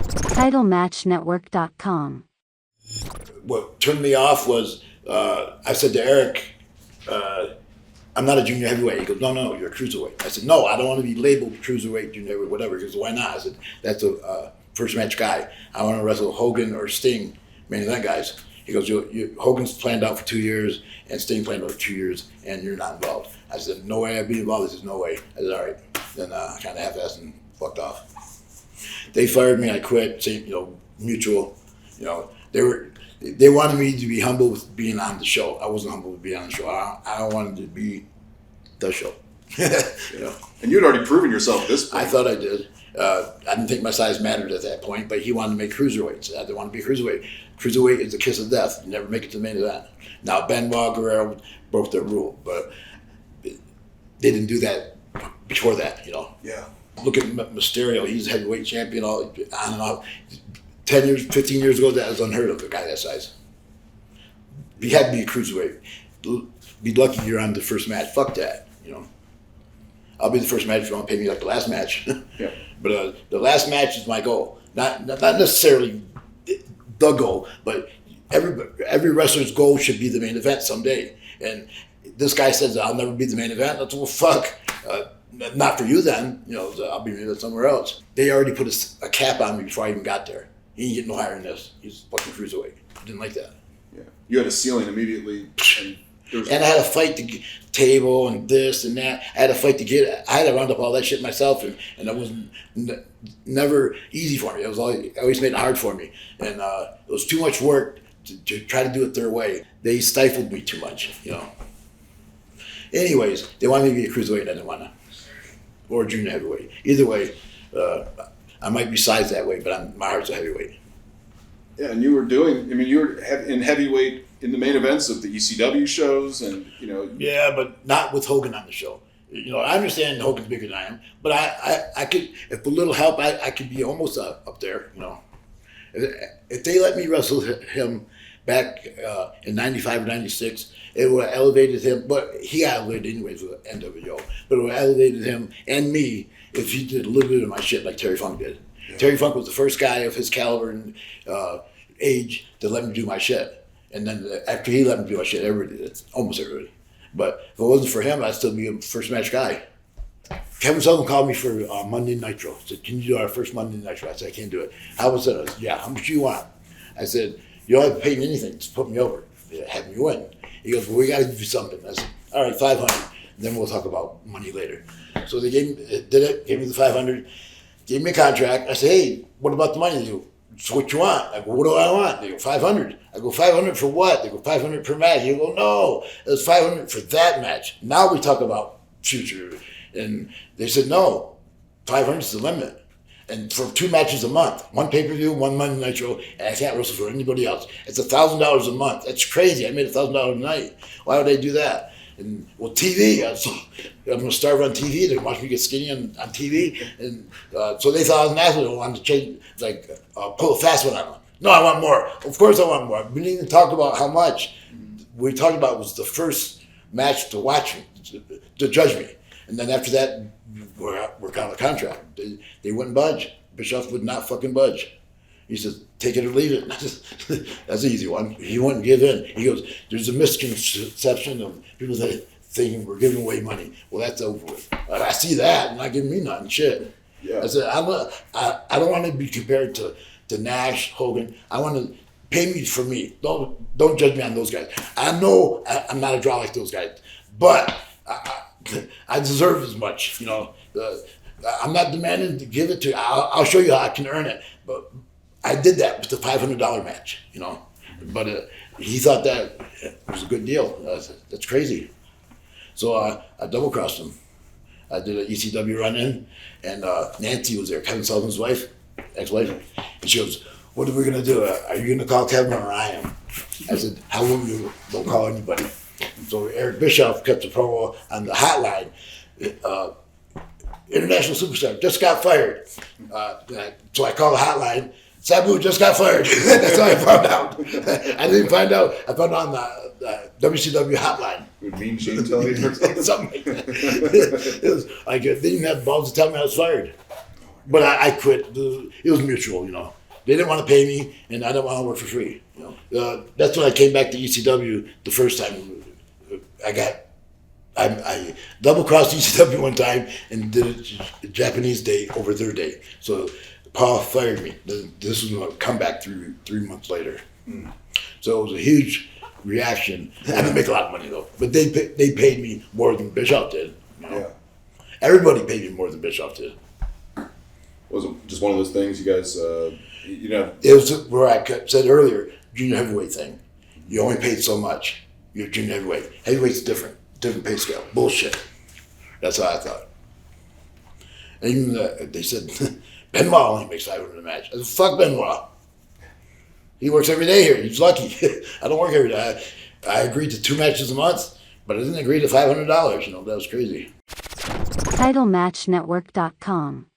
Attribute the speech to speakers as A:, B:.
A: TitleMatchNetwork.com.
B: What turned me off was I said to Eric, I'm not a junior heavyweight. He goes, no, you're a cruiserweight. I said, no, I don't want to be labeled cruiserweight, junior heavyweight, whatever. He goes, why not? I said, that's a first match guy. I want to wrestle Hogan or Sting, main event guys. He goes, Hogan's planned out for 2 years and Sting planned out for 2 years and you're not involved. I said, no way I'd be involved. He says, no way. I said, all right. Then I kind of half-assed and fucked off. They fired me. I quit. Same, mutual. They wanted me to be humble with being on the show. I wasn't humble with being on the show. I wanted to be the show.
C: And you'd already proven yourself at this point.
B: I thought I did. I didn't think my size mattered at that point, but he wanted to make cruiserweights. I didn't want to be a cruiserweight. Cruiserweight is the kiss of death. You never make it to the main event. Now, Benoit, Guerrero broke their rule, but they didn't do that before that,
C: Yeah.
B: Look at Mysterio. He's heavyweight champion, all on and off. 10 years, 15 years ago, that was unheard of, a guy that size. You had to be a cruiserweight. Be lucky you're on the first match. Fuck that, I'll be the first match if you want to pay me like the last match.
C: Yeah.
B: But the last match is my goal. Not necessarily the goal, but every wrestler's goal should be the main event someday. And this guy says, I'll never be the main event. That's, well, fuck. Not for you then. I'll be maybe somewhere else. They already put a cap on me before I even got there. He ain't getting no higher than this. He's fucking cruiserweight. I didn't like that.
C: Yeah. You had a ceiling immediately.
B: And I had a fight to get table and this and that. I had a fight to get. I had to round up all that shit myself, and that was never easy for me. It was always made it hard for me, and it was too much work to try to do it their way. They stifled me too much, Anyways, they wanted me to be a cruiserweight, and I didn't want to, or a junior heavyweight. Either way, I might be sized that way, but my heart's a heavyweight.
C: Yeah, and you were in heavyweight in the main events of the ECW shows, and
B: Yeah, but not with Hogan on the show. I understand Hogan's bigger than I am, but I could, if a little help, I could be almost up there. If they let me wrestle him back in '95 or '96, it would have elevated him. But he got elevated anyways with the NWO. But it would have elevated him and me if he did a little bit of my shit like Terry Funk did. Yeah. Terry Funk was the first guy of his caliber and age to let me do my shit. And then after he let me do my shit, everybody did. Almost everybody. But if it wasn't for him, I'd still be a first match guy. Kevin Sullivan called me for Monday Nitro. He said, can you do our first Monday Nitro? I said, I can't do it. How was it? I said, yeah, how much do you want? I said, you don't have to pay me anything. Just put me over. Have me win. He goes, well, we got to give you something. I said, all right, 500. Then we'll talk about money later. So they gave me the 500, gave me a contract. I said, hey, what about the money? They go, so what you want? I go, what do I want? They go, 500. I go, 500 for what? They go, 500 per match. They go, no, it was 500 for that match. Now we talk about future. And they said, no, 500 is the limit. And for 2 matches a month, one pay-per-view, one Monday Nitro, and I can't wrestle for anybody else. It's $1,000 a month. That's crazy. I made $1,000 a night. Why would I do that? And well, TV. I'm going to start on TV. They're going to watch me get skinny on TV. And so they thought I was an athlete. I wanted to change, pull a fast one on them. No, I want more. Of course I want more. We didn't even talk about how much. We talked about was the first match to watch me, to judge me. And then after that, we're out of the contract. They wouldn't budge. Bischoff would not fucking budge. He says, take it or leave it. That's an easy one. He wouldn't give in. He goes, there's a misconception of people that thinking we're giving away money. Well, that's over with. I see that. Not giving me nothing. Shit. Yeah. I said, I don't want to be compared to Nash, Hogan. I want to pay me for me. Don't judge me on those guys. I know I'm not a draw like those guys, but I deserve as much. I'm not demanding to give it to you. I'll show you how I can earn it. But I did that with the $500 match, But he thought that was a good deal. That's crazy. So I double-crossed him. I did an ECW run-in, and Nancy was there, Kevin Sullivan's wife, ex-wife. And she goes, what are we going to do? Are you going to call Kevin or I am? I said, how will you? Don't call anybody. So Eric Bischoff kept the promo on the hotline. International superstar just got fired. So I called the hotline. Sabu just got fired. That's how I found out. I didn't find out. I found out on the WCW hotline.
C: Would Mean Gene tell you or something?
B: Something like that. It was like they didn't have balls to tell me I was fired. But I quit. It was mutual, you know. They didn't want to pay me, and I didn't want to work for free. You know, that's when I came back to ECW the first time. I double crossed ECW one time and did a Japanese day over their day. So Paul fired me. This was a comeback 3 months later. So it was a huge reaction. I didn't make a lot of money though, but they paid me more than Bischoff did. You know?
C: Yeah.
B: Everybody paid me more than Bischoff did.
C: Was it just one of those things you guys, you know?
B: It was where I said earlier, junior heavyweight thing. You only paid so much. You're junior heavyweight. Heavyweight's different pay scale. Bullshit. That's how I thought. And even they said, Benoit only makes 500 a match. I said, fuck Benoit. He works every day here. He's lucky. I don't work every day. I agreed to 2 matches a month, but I didn't agree to $500. You know, that was crazy.
A: TitleMatchNetwork.com